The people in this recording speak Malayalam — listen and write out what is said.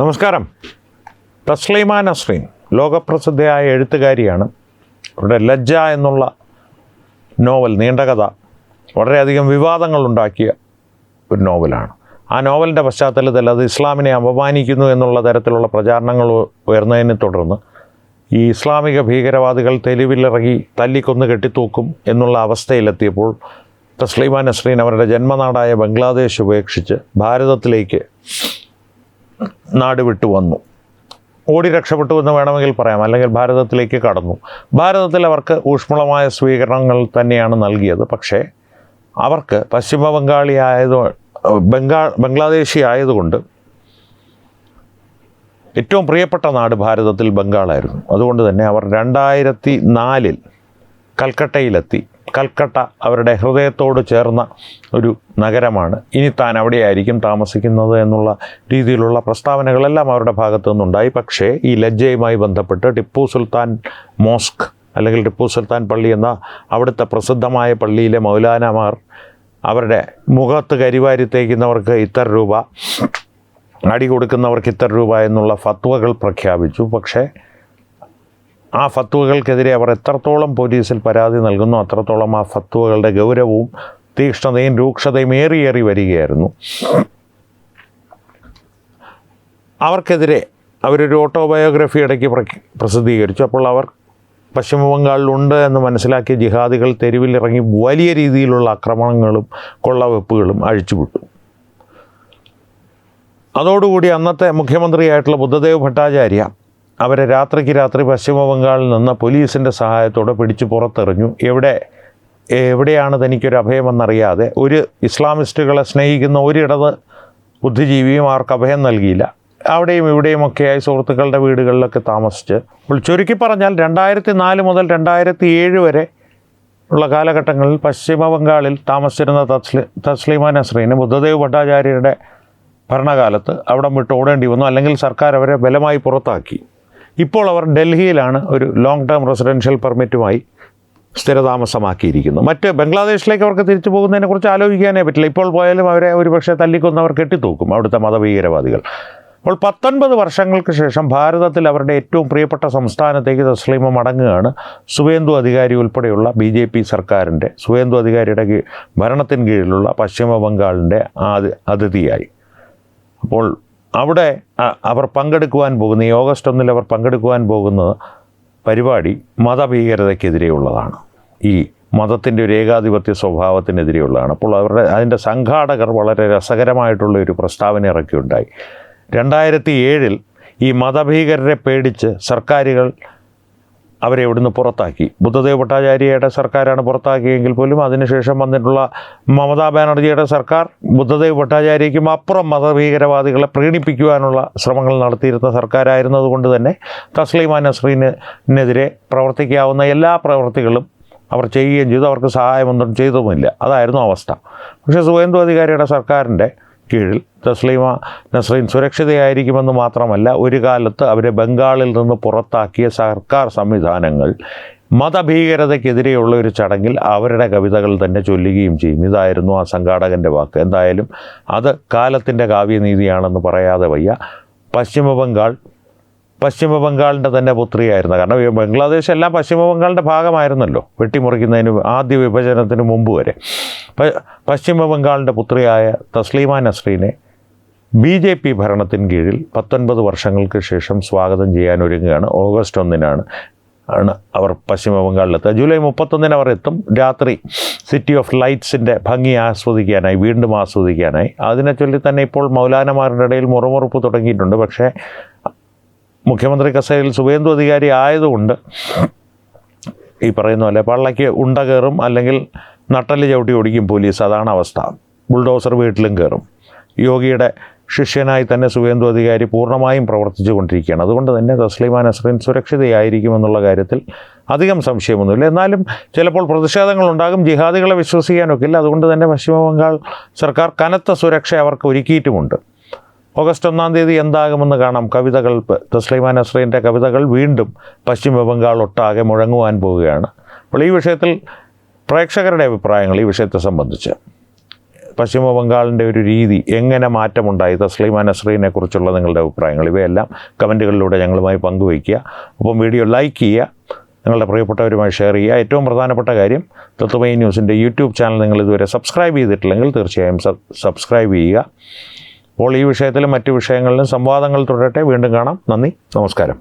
നമസ്കാരം. തസ്ലീമ നസ്രീൻ ലോകപ്രസിദ്ധയായ എഴുത്തുകാരിയാണ്. അവരുടെ ലജ്ജ എന്നുള്ള നോവൽ, നീണ്ട കഥ, വളരെയധികം വിവാദങ്ങളുണ്ടാക്കിയ ഒരു നോവലാണ്. ആ നോവലിൻ്റെ പശ്ചാത്തലത്തിൽ അത് ഇസ്ലാമിനെ അപമാനിക്കുന്നു എന്നുള്ള തരത്തിലുള്ള പ്രചാരണങ്ങൾ ഉയർന്നതിനെ തുടർന്ന് ഈ ഇസ്ലാമിക ഭീകരവാദികൾ തെരുവിലിറങ്ങി തല്ലിക്കൊന്ന് കെട്ടിത്തൂക്കും എന്നുള്ള അവസ്ഥയിലെത്തിയപ്പോൾ തസ്ലീമ നസ്രീൻ അവരുടെ ജന്മനാടായ ബംഗ്ലാദേശ് ഉപേക്ഷിച്ച് ഭാരതത്തിലേക്ക് നാട് വിട്ടു വന്നു. ഓടി രക്ഷപ്പെട്ടു എന്ന് വേണമെങ്കിൽ പറയാം, അല്ലെങ്കിൽ ഭാരതത്തിലേക്ക് കടന്നു. ഭാരതത്തിൽ അവർക്ക് ഊഷ്മളമായ സ്വീകരണങ്ങൾ തന്നെയാണ് നൽകിയത്. പക്ഷേ അവർക്ക് ബംഗ്ലാദേശി ആയതുകൊണ്ട് ഏറ്റവും പ്രിയപ്പെട്ട നാട് ഭാരതത്തിൽ ബംഗാളായിരുന്നു. അതുകൊണ്ട് തന്നെ അവർ 2004 കൽക്കട്ടയിലെത്തി. കൽക്കട്ട അവരുടെ ഹൃദയത്തോട് ചേർന്ന ഒരു നഗരമാണ്. ഇനി താൻ അവിടെയായിരിക്കും താമസിക്കുന്നത് എന്നുള്ള രീതിയിലുള്ള പ്രസ്താവനകളെല്ലാം അവരുടെ ഭാഗത്തു നിന്നുണ്ടായി. പക്ഷേ ഈ ലജ്ജയുമായി ബന്ധപ്പെട്ട് ടിപ്പു സുൽത്താൻ മോസ്ക് അല്ലെങ്കിൽ ടിപ്പു സുൽത്താൻ പള്ളി എന്ന അവിടുത്തെ പ്രസിദ്ധമായ പള്ളിയിലെ മൗലാനമാർ അവരുടെ മുഖത്ത് കരിവാരി തേക്കുന്നവർക്ക് ഇത്ര രൂപ, അടി കൊടുക്കുന്നവർക്ക് ഇത്ര രൂപ എന്നുള്ള ഫത്വകൾ പ്രഖ്യാപിച്ചു. പക്ഷേ ആ ഫത്വകൾക്കെതിരെ അവർ എത്രത്തോളം പോലീസിൽ പരാതി നൽകുന്നു അത്രത്തോളം ആ ഫത്വകളുടെ ഗൗരവവും തീക്ഷ്ണതയും രൂക്ഷതയും ഏറി വരികയായിരുന്നു. അവർക്കെതിരെ അവരൊരു ഓട്ടോബയോഗ്രഫി ഇടയ്ക്ക് പ്രസിദ്ധീകരിച്ചു. അപ്പോൾ അവർ പശ്ചിമ ബംഗാളിലുണ്ട് എന്ന് മനസ്സിലാക്കിയ ജിഹാദികൾ തെരുവിലിറങ്ങി വലിയ രീതിയിലുള്ള ആക്രമണങ്ങളും കൊള്ളവെപ്പുകളും അഴിച്ചുവിട്ടു. അതോടുകൂടി അന്നത്തെ മുഖ്യമന്ത്രിയായിട്ടുള്ള ബുദ്ധദേവ് ഭട്ടാചാര്യ അവരെ രാത്രിക്ക് രാത്രി പശ്ചിമ ബംഗാളിൽ നിന്ന് പോലീസിൻ്റെ സഹായത്തോടെ പിടിച്ചു പുറത്തെറിഞ്ഞു. എവിടെയാണ് തനിക്കൊരു അഭയമെന്നറിയാതെ ഒരു ഇസ്ലാമിസ്റ്റുകളെ സ്നേഹിക്കുന്ന ഒരിടത് ബുദ്ധിജീവിയും അവർക്ക് അഭയം നൽകിയില്ല. അവിടെയും ഇവിടെയുമൊക്കെയായി സുഹൃത്തുക്കളുടെ വീടുകളിലൊക്കെ താമസിച്ച്, അപ്പോൾ ചുരുക്കി പറഞ്ഞാൽ 2004 മുതൽ 2007 വരെ ഉള്ള കാലഘട്ടങ്ങളിൽ പശ്ചിമ ബംഗാളിൽ താമസിച്ചിരുന്ന തസ്ലീമ നസ്രീന് ബുദ്ധദേവ് ഭട്ടാചാര്യയുടെ ഭരണകാലത്ത് അവിടം വിട്ട് ഓടേണ്ടി വന്നു, അല്ലെങ്കിൽ സർക്കാർ അവരെ ബലമായി പുറത്താക്കി. ഇപ്പോൾ അവർ ഡൽഹിയിലാണ് ഒരു ലോങ് ടേം റെസിഡൻഷ്യൽ പെർമിറ്റുമായി സ്ഥിരതാമസമാക്കിയിരിക്കുന്നു. മറ്റ് ബംഗ്ലാദേശിലേക്ക് അവർക്ക് തിരിച്ചു പോകുന്നതിനെക്കുറിച്ച് ആലോചിക്കാനേ പറ്റില്ല. ഇപ്പോൾ പോയാലും അവരെ ഒരുപക്ഷെ തല്ലിക്കൊന്നവർ കെട്ടിത്തൂക്കും അവിടുത്തെ മതഭീകരവാദികൾ. അപ്പോൾ 19 വർഷങ്ങൾക്ക് ശേഷം ഭാരതത്തിൽ അവരുടെ ഏറ്റവും പ്രിയപ്പെട്ട സംസ്ഥാനത്തേക്ക് തസ്ലീമ മടങ്ങുകയാണ്. സുവേന്ദു അധികാരി ഉൾപ്പെടെയുള്ള BJP സർക്കാരിൻ്റെ, സുവേന്ദു അധികാരിയുടെ ഭരണത്തിന് കീഴിലുള്ള പശ്ചിമ ബംഗാളിൻ്റെ അതിഥിയായി. അപ്പോൾ അവിടെ അവർ പങ്കെടുക്കുവാൻ പോകുന്ന ഈ ഓഗസ്റ്റ് 1 അവർ പങ്കെടുക്കുവാൻ പോകുന്ന പരിപാടി മതഭീകരതയ്ക്കെതിരെയുള്ളതാണ്. ഈ മതത്തിൻ്റെ ഒരു ഏകാധിപത്യ സ്വഭാവത്തിനെതിരെയുള്ളതാണ്. അപ്പോൾ അതിൻ്റെ സംഘാടകർ വളരെ രസകരമായിട്ടുള്ള ഒരു പ്രസ്താവന ഇറക്കിയുണ്ടായി. 2007 ഈ മതഭീകരരെ പേടിച്ച് സർക്കാരുകൾ അവരെ ഇവിടുന്ന് പുറത്താക്കി. ബുദ്ധദേവ് ഭട്ടാചാര്യയുടെ സർക്കാരാണ് പുറത്താക്കിയെങ്കിൽ പോലും അതിനുശേഷം വന്നിട്ടുള്ള മമതാ ബാനർജിയുടെ സർക്കാർ ബുദ്ധദേവ് ഭട്ടാചാര്യയ്ക്കും അപ്പുറം മതഭീകരവാദികളെ പ്രീണിപ്പിക്കുവാനുള്ള ശ്രമങ്ങൾ നടത്തിയിരുന്ന സർക്കാരായിരുന്നതുകൊണ്ട് തന്നെ തസ്ലീമ നസ്രീനെതിരെ പ്രവർത്തിക്കാവുന്ന എല്ലാ പ്രവൃത്തികളും അവർ ചെയ്യുകയും ചെയ്തു. അവർക്ക് സഹായമൊന്നും ചെയ്തുമില്ല. അതായിരുന്നു അവസ്ഥ. പക്ഷേ സുവേന്ദു അധികാരിയുടെ സർക്കാരിൻ്റെ കീഴിൽ തസ്ലീമ നസ്രീൻ സുരക്ഷിതയായിരിക്കുമെന്ന് മാത്രമല്ല, ഒരു കാലത്ത് അവരെ ബംഗാളിൽ നിന്ന് പുറത്താക്കിയ സർക്കാർ സംവിധാനങ്ങൾ മതഭീകരതയ്ക്കെതിരെയുള്ള ഒരു ചടങ്ങിൽ അവരുടെ കവിതകൾ തന്നെ ചൊല്ലുകയും ചെയ്യും. ഇതായിരുന്നു ആ സംഘാടകൻ്റെ വാക്ക്. എന്തായാലും അത് കാലത്തിൻ്റെ കാവ്യനീതിയാണെന്ന് പറയാതെ വയ്യ. പശ്ചിമ ബംഗാളിൻ്റെ തന്നെ പുത്രിയായിരുന്നു. കാരണം ബംഗ്ലാദേശ് എല്ലാം പശ്ചിമ ബംഗാളിൻ്റെ ഭാഗമായിരുന്നല്ലോ വെട്ടിമുറിക്കുന്നതിന്, ആദ്യ വിഭജനത്തിന് മുമ്പ് വരെ. പശ്ചിമ ബംഗാളിൻ്റെ പുത്രിയായ തസ്ലീമ നസ്രീനെ BJP ഭരണത്തിന് കീഴിൽ 19 വർഷങ്ങൾക്ക് ശേഷം സ്വാഗതം ചെയ്യാൻ ഒരുങ്ങുകയാണ്. ഓഗസ്റ്റ് 1 അവർ പശ്ചിമ ബംഗാളിലെത്തുക. ജൂലൈ 31 അവർ എത്തും. രാത്രി സിറ്റി ഓഫ് ലൈറ്റ്സിൻ്റെ ഭംഗി വീണ്ടും ആസ്വദിക്കാനായി. അതിനെ ചൊല്ലി തന്നെ ഇപ്പോൾ മൗലാനമാരുടെ ഇടയിൽ മുറമുറുപ്പ് തുടങ്ങിയിട്ടുണ്ട്. പക്ഷേ മുഖ്യമന്ത്രി കസേരയിൽ സുവേന്ദു അധികാരി ആയതുകൊണ്ട് ഈ പറയുന്ന പോലെ പള്ളയ്ക്ക് ഉണ്ട കയറും, അല്ലെങ്കിൽ നട്ടല് ചവിട്ടി ഓടിക്കും പോലീസ്. അതാണ് അവസ്ഥ. ബുൾഡോസർ വീട്ടിലും കയറും. യോഗിയുടെ ശിഷ്യനായി തന്നെ സുവേന്ദു അധികാരി പൂർണ്ണമായും പ്രവർത്തിച്ചു കൊണ്ടിരിക്കുകയാണ്. അതുകൊണ്ട് തന്നെ തസ്ലീമ നസ്രീൻ സുരക്ഷിതയായിരിക്കുമെന്നുള്ള കാര്യത്തിൽ അധികം സംശയമൊന്നുമില്ല. എന്നാലും ചിലപ്പോൾ പ്രതിഷേധങ്ങളുണ്ടാകും. ജിഹാദികളെ വിശ്വസിക്കാനൊക്കില്ല. അതുകൊണ്ട് തന്നെ പശ്ചിമ ബംഗാൾ സർക്കാർ കനത്ത സുരക്ഷ അവർക്ക് ഒരുക്കിയിട്ടുമുണ്ട്. ഓഗസ്റ്റ് 1 എന്താകുമെന്ന് കാണാം. കവിതകൾ, തസ്ലീമ നസ്രീൻ്റെ കവിതകൾ വീണ്ടും പശ്ചിമ ബംഗാൾ ഒട്ടാകെ മുഴങ്ങുവാൻ പോവുകയാണ്. അപ്പോൾ ഈ വിഷയത്തിൽ പ്രേക്ഷകരുടെ അഭിപ്രായങ്ങൾ ഈ വിഷയത്തെ സംബന്ധിച്ച് പശ്ചിമ ബംഗാളിൻ്റെ ഒരു രീതി എങ്ങനെ മാറ്റമുണ്ടായി, തസ്ലീമ നസ്രീനെ കുറിച്ചുള്ള നിങ്ങളുടെ അഭിപ്രായങ്ങൾ ഇവയെല്ലാം കമൻറ്റുകളിലൂടെ ഞങ്ങളുമായി പങ്കുവയ്ക്കുക. ഒപ്പം വീഡിയോ ലൈക്ക് ചെയ്യുക, നിങ്ങളുടെ പ്രിയപ്പെട്ടവരുമായി ഷെയർ ചെയ്യുക. ഏറ്റവും പ്രധാനപ്പെട്ട കാര്യം, തത്വമയി ന്യൂസിൻ്റെ യൂട്യൂബ് ചാനൽ നിങ്ങൾ ഇതുവരെ സബ്സ്ക്രൈബ് ചെയ്തിട്ടില്ലെങ്കിൽ തീർച്ചയായും സബ്സ്ക്രൈബ് ചെയ്യുക. അപ്പോൾ ഈ വിഷയത്തിലും മറ്റു വിഷയങ്ങളിലും സംവാദങ്ങൾ തുടരട്ടെ. വീണ്ടും കാണാം. നന്ദി, നമസ്കാരം.